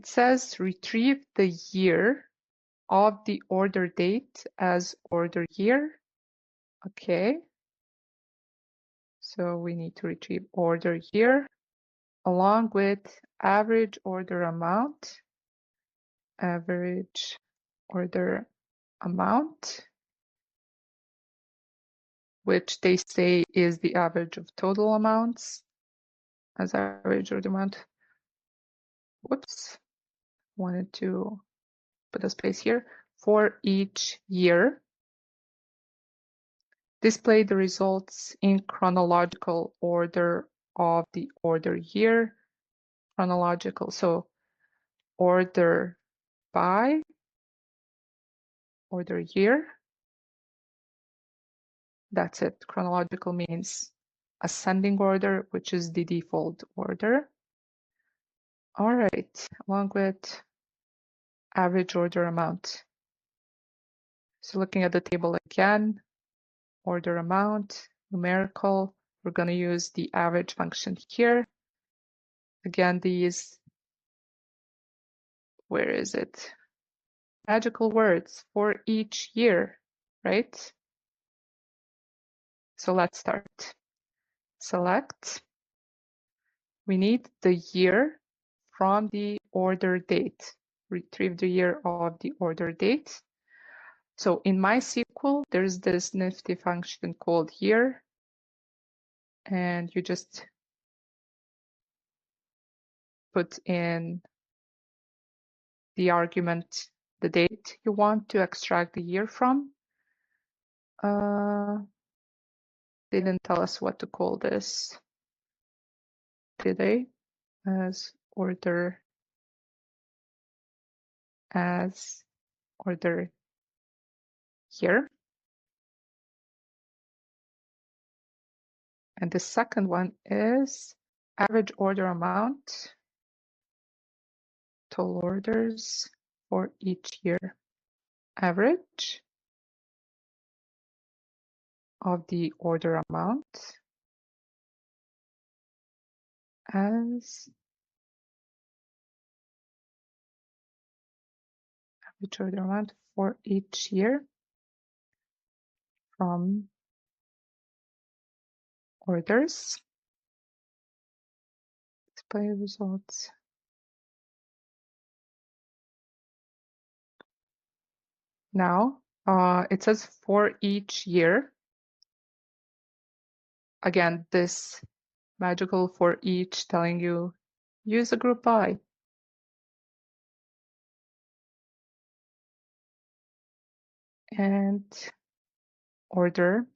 It says retrieve the year of the order date as order year. Okay. So we need to retrieve order year along with average order amount, average order amount, which they say is the average of total amounts as average order amount. Whoops, wanted to put a space here. For each year. Display the results in chronological order of the order year. Chronological, so order by order year. That's it. Chronological means ascending order, which is the default order. All right, along with average order amount. So looking at the table again, order amount, numerical, we're going to use the average function here. Again, these, where is it? Magical words for each year, right? So let's start. Select. We need the year from the order date. Retrieve the year of the order date. So in MySQL, there's this nifty function called year, and you just put in the argument, the date you want to extract the year from. They didn't tell us what to call this, did they? As order here. And the second one is average order amount, total orders for each year. Average of the order amount as average order amount for each year from orders. Display results. Now, it says for each year. Again, this magical for each telling you use a group by. And order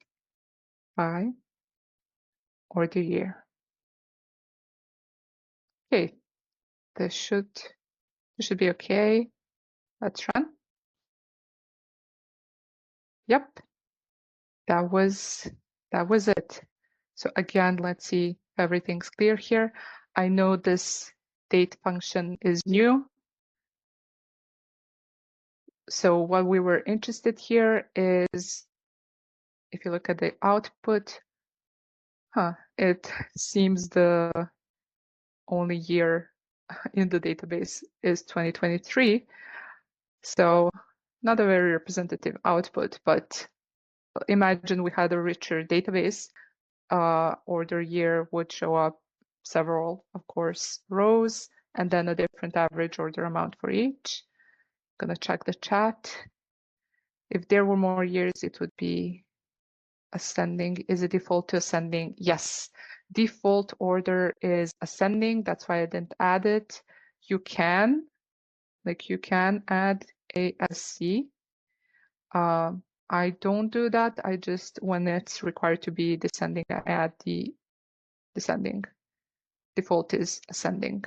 by order year. Okay, this should be okay. Let's run. Yep, that was it. So again, let's see if everything's clear here. I know this date function is new. So what we were interested here is, if you look at the output, it seems the only year in the database is 2023. So not a very representative output, but imagine we had a richer database. Order year would show up several, of course, rows, and then a different average order amount for each. I'm gonna check the chat. If there were more years, it would be ascending. Is it default to ascending? Yes, default order is ascending. That's why I didn't add it. You can add ASC. I don't do that. I just, when it's required to be descending, I add the descending. Default is ascending.